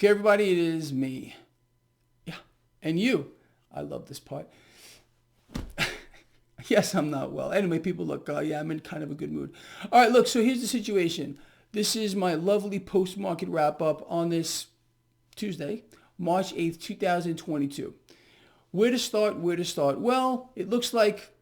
Okay, everybody, it is me. Yeah, and you. I love this part. Yes, I'm not well. Anyway, people, look, yeah, I'm in kind of a good mood. All right, look, so here's the situation. This is my lovely post-market wrap-up on this Tuesday, March 8th, 2022. Where to start? Well, it looks like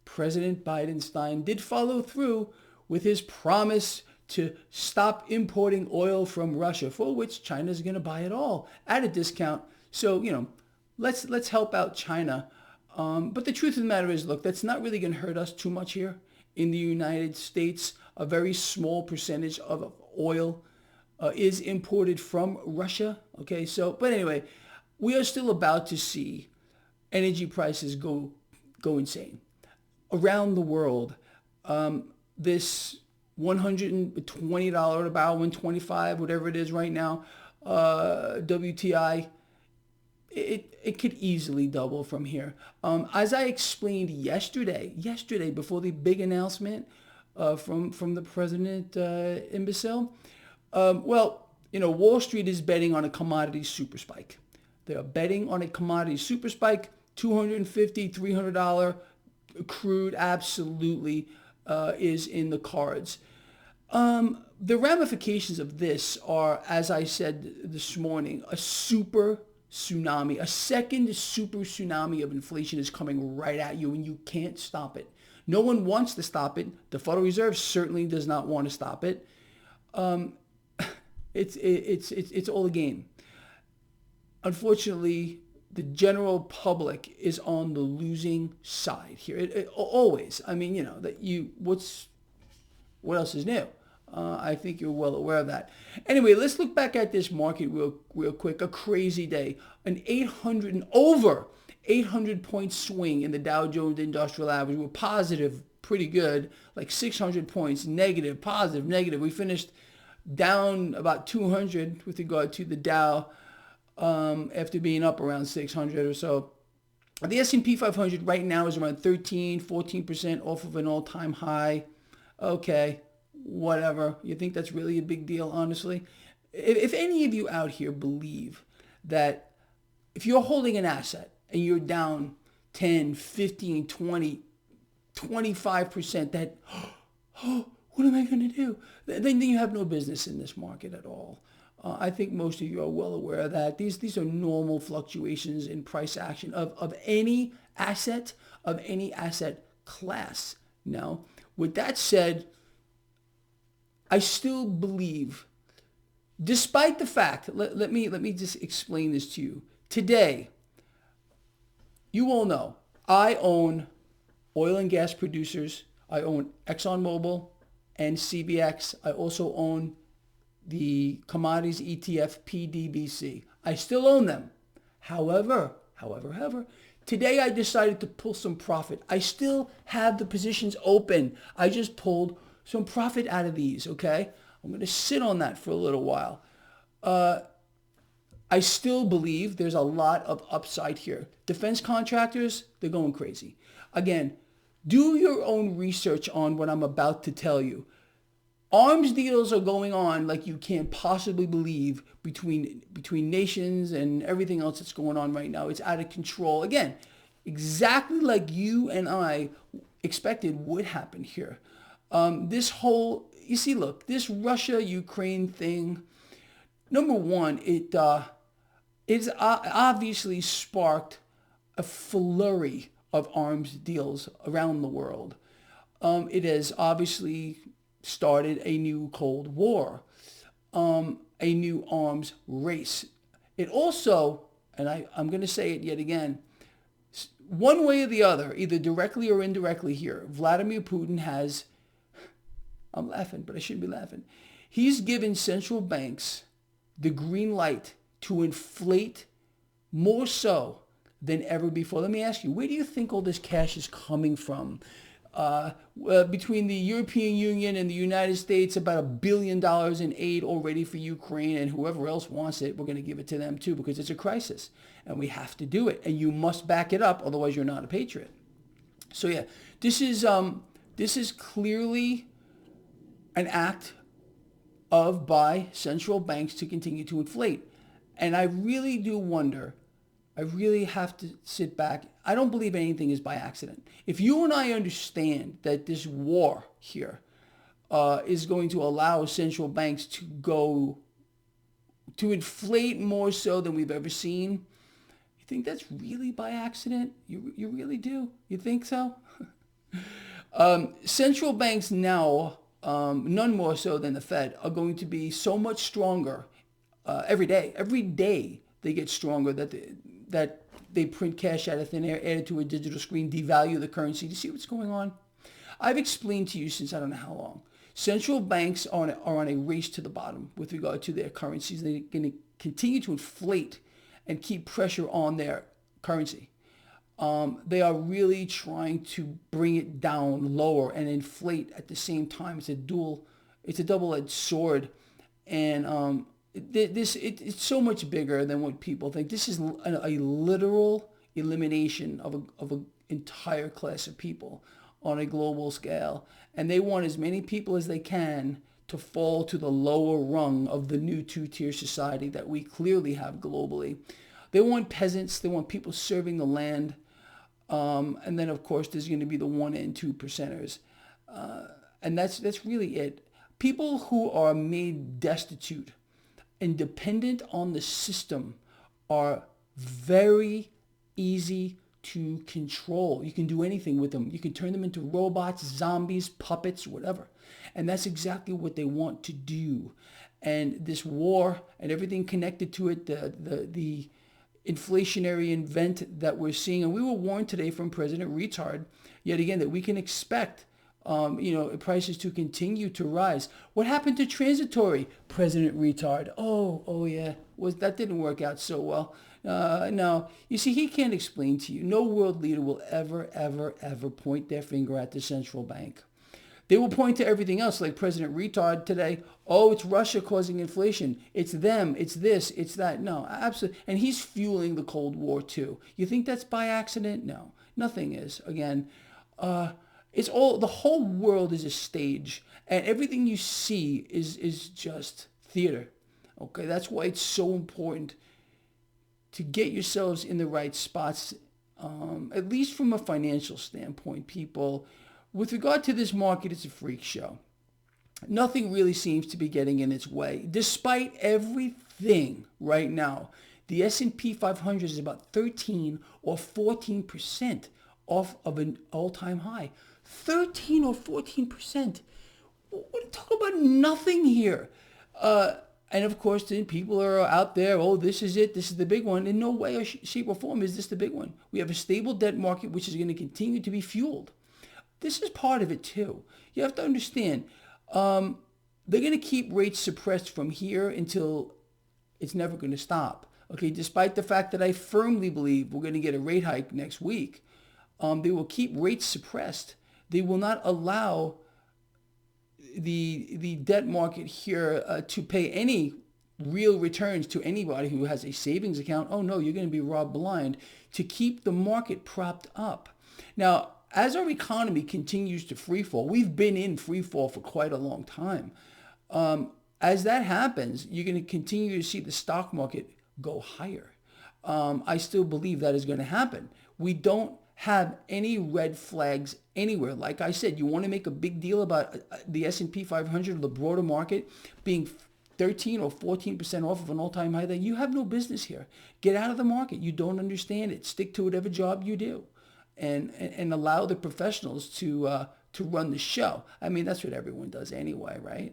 President Biden did follow through with his promise to stop importing oil from Russia, for which China's going to buy it all at a discount. So, let's help out China. But the truth of the matter is, look, that's not really going to hurt us too much here in the United States. A very small percentage of oil is imported from Russia. Okay, so, but anyway, we are still about to see energy prices go insane. Around the world, this $120 a barrel, $125, whatever it is right now, WTI, it could easily double from here. As I explained yesterday before the big announcement from the president, imbecile, Wall Street is betting on a commodity super spike. They are betting on a commodity super spike, $250, $300 crude absolutely is in the cards. The ramifications of this are, as I said this morning, a super tsunami. A second super tsunami of inflation is coming right at you, and you can't stop it. No one wants to stop it. The Federal Reserve certainly does not want to stop it. It's all a game. Unfortunately, the general public is on the losing side here. It always. I mean, what else is new? I think you're well aware of that. Anyway, let's look back at this market real quick. A crazy day. An 800 point swing in the Dow Jones Industrial Average. We're positive, pretty good, like 600 points, negative, positive, negative. We finished down about 200 with regard to the Dow after being up around 600 or so. The S&P 500 right now is around 14% off of an all-time high. Okay, whatever. You think that's really a big deal, honestly? If any of you out here believe that if you're holding an asset and you're down 10, 15, 20, 25%, that, what am I going to do? Then you have no business in this market at all. I think most of you are well aware of that. These are normal fluctuations in price action of any asset class. Now, with that said, I still believe, despite the fact, let me just explain this to you. Today, you all know, I own oil and gas producers. I own ExxonMobil and CBX. I also own the commodities ETF PDBC. I still own them. However, today I decided to pull some profit. I still have the positions open. I just pulled some profit out of these, okay? I'm going to sit on that for a little while. I still believe there's a lot of upside here. Defense contractors, they're going crazy. Again, do your own research on what I'm about to tell you. Arms deals are going on like you can't possibly believe between nations and everything else that's going on right now. It's out of control. Again, exactly like you and I expected would happen here. This Russia-Ukraine thing, number one, it's obviously sparked a flurry of arms deals around the world. It has obviously started a new Cold War, a new arms race. It also, and I'm going to say it yet again, one way or the other, either directly or indirectly here, Vladimir Putin has, I'm laughing, but I shouldn't be laughing. He's given central banks the green light to inflate more so than ever before. Let me ask you, where do you think all this cash is coming from? Between the European Union and the United States, about $1 billion in aid already for Ukraine, and whoever else wants it, we're going to give it to them too, because it's a crisis and we have to do it, and you must back it up, otherwise you're not a patriot. So yeah, this is clearly an act by central banks to continue to inflate. And I really do wonder, I really have to sit back. I don't believe anything is by accident. If you and I understand that this war here is going to allow central banks to inflate more so than we've ever seen, you think that's really by accident? You really do? You think so? Central banks now, none more so than the Fed, are going to be so much stronger every day. Every day they get stronger that they print cash out of thin air, add it to a digital screen, devalue the currency. Do you see what's going on? I've explained to you since I don't know how long. Central banks are on a race to the bottom with regard to their currencies. They're going to continue to inflate and keep pressure on their currency. They are really trying to bring it down lower and inflate at the same time. It's a double-edged sword, and it's so much bigger than what people think. This is a literal elimination of an entire class of people on a global scale, and they want as many people as they can to fall to the lower rung of the new two-tier society that we clearly have globally. They want peasants. They want people serving the land. And then, of course, there's going to be the 1% and 2%ers. And that's really it. People who are made destitute and dependent on the system are very easy to control. You can do anything with them. You can turn them into robots, zombies, puppets, whatever. And that's exactly what they want to do. And this war and everything connected to it, the inflationary event that we're seeing, and we were warned today from President Retard, yet again, that we can expect prices to continue to rise. What happened to transitory, President Retard? Oh yeah, that didn't work out so well. No, you see, he can't explain to you. No world leader will ever point their finger at the central bank. They will point to everything else, like President Retard today. Oh, it's Russia causing inflation. It's them. It's this. It's that. No, absolutely. And he's fueling the Cold War too. You think that's by accident? No, nothing is. Again, it's all, the whole world is a stage, and everything you see is just theater. Okay, that's why it's so important to get yourselves in the right spots, at least from a financial standpoint, people. With regard to this market, it's a freak show. Nothing really seems to be getting in its way. Despite everything right now, the S&P 500 is about 13 or 14% off of an all-time high. 13 or 14%. We're talking about nothing here. And of course, then people are out there, oh, this is it. This is the big one. In no way or shape or form is this the big one. We have a stable debt market, which is going to continue to be fueled. This is part of it too. You have to understand, they're going to keep rates suppressed from here until it's never going to stop. Okay, despite the fact that I firmly believe we're going to get a rate hike next week, they will keep rates suppressed. They will not allow the debt market here to pay any real returns to anybody who has a savings account. Oh no, you're going to be robbed blind, to keep the market propped up. Now, as our economy continues to freefall, we've been in freefall for quite a long time. As that happens, you're going to continue to see the stock market go higher. I still believe that is going to happen. We don't have any red flags anywhere. Like I said, you want to make a big deal about the S&P 500, the broader market, being 13 or 14% off of an all-time high, then you have no business here. Get out of the market. You don't understand it. Stick to whatever job you do. And allow the professionals to run the show. I mean, that's what everyone does anyway, right?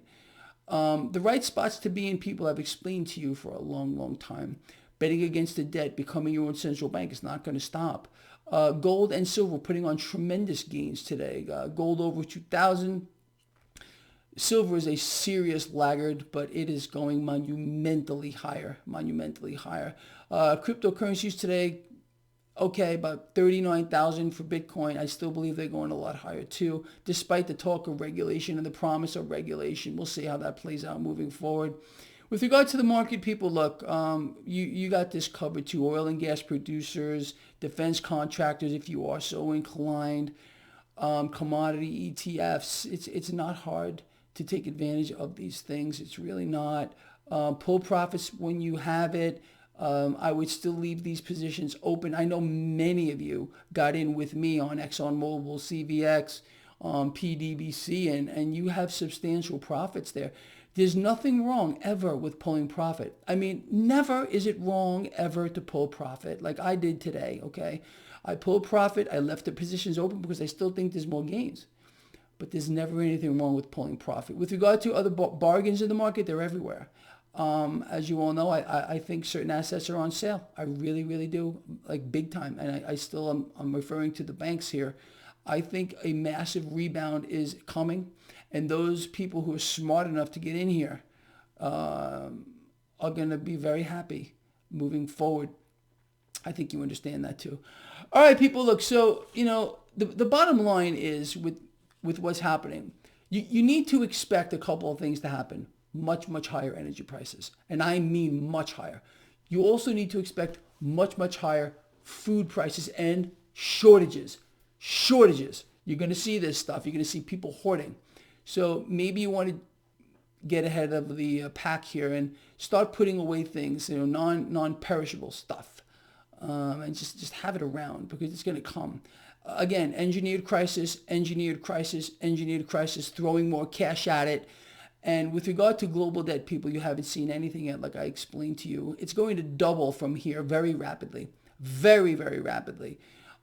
The right spots to be in, people I've explained to you for a long time. Betting against the debt, becoming your own central bank is not going to stop. Gold and silver putting on tremendous gains today. Gold over 2,000. Silver is a serious laggard, but it is going monumentally higher. Cryptocurrencies today, okay, about 39,000 for Bitcoin. I still believe they're going a lot higher too, despite the talk of regulation and the promise of regulation. We'll see how that plays out moving forward. With regard to the market, people, look, you got this covered too. Oil and gas producers, defense contractors, if you are so inclined, commodity ETFs. It's not hard to take advantage of these things. It's really not. Pull profits when you have it. I would still leave these positions open. I know many of you got in with me on ExxonMobil, CVX, PDBC, and you have substantial profits there. There's nothing wrong ever with pulling profit. I mean, never is it wrong ever to pull profit like I did today, okay? I pulled profit. I left the positions open because I still think there's more gains. But there's never anything wrong with pulling profit. With regard to other bargains in the market, they're everywhere. As you all know, I think certain assets are on sale. I really, really do, like big time. And I still I'm referring to the banks here. I think a massive rebound is coming. And those people who are smart enough to get in here are going to be very happy moving forward. I think you understand that too. All right, people, look, so, the bottom line is with what's happening, you need to expect a couple of things to happen. Much, much higher energy prices. And I mean much higher. You also need to expect much, much higher food prices and shortages. Shortages. You're going to see this stuff. You're going to see people hoarding. So maybe you want to get ahead of the pack here and start putting away things, non-perishable stuff. And just have it around because it's going to come. Again, engineered crisis, throwing more cash at it. And with regard to global debt, people, you haven't seen anything yet, like I explained to you. It's going to double from here very rapidly, very, very rapidly.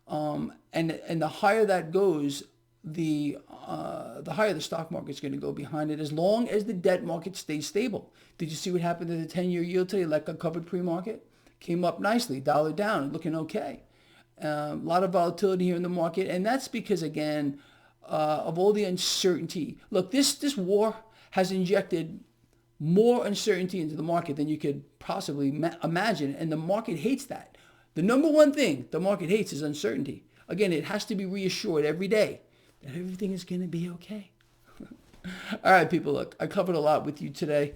And the higher that goes, the higher the stock market's going to go behind it, as long as the debt market stays stable. Did you see what happened to the 10-year yield today, like I covered pre-market? Came up nicely, dollar down, looking okay. A lot of volatility here in the market, and that's because, again, of all the uncertainty. Look, this war has injected more uncertainty into the market than you could possibly imagine, and the market hates that. The number one thing the market hates is uncertainty. Again, it has to be reassured every day that everything is going to be okay. All right, people, look, I covered a lot with you today.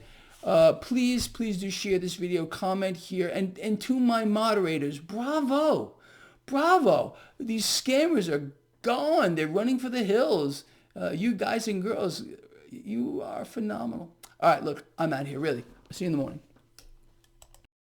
Please do share this video, comment here, and to my moderators, bravo. These scammers are gone. They're running for the hills. You guys and girls, you are phenomenal. All right, look, I'm out here, really. I'll see you in the morning.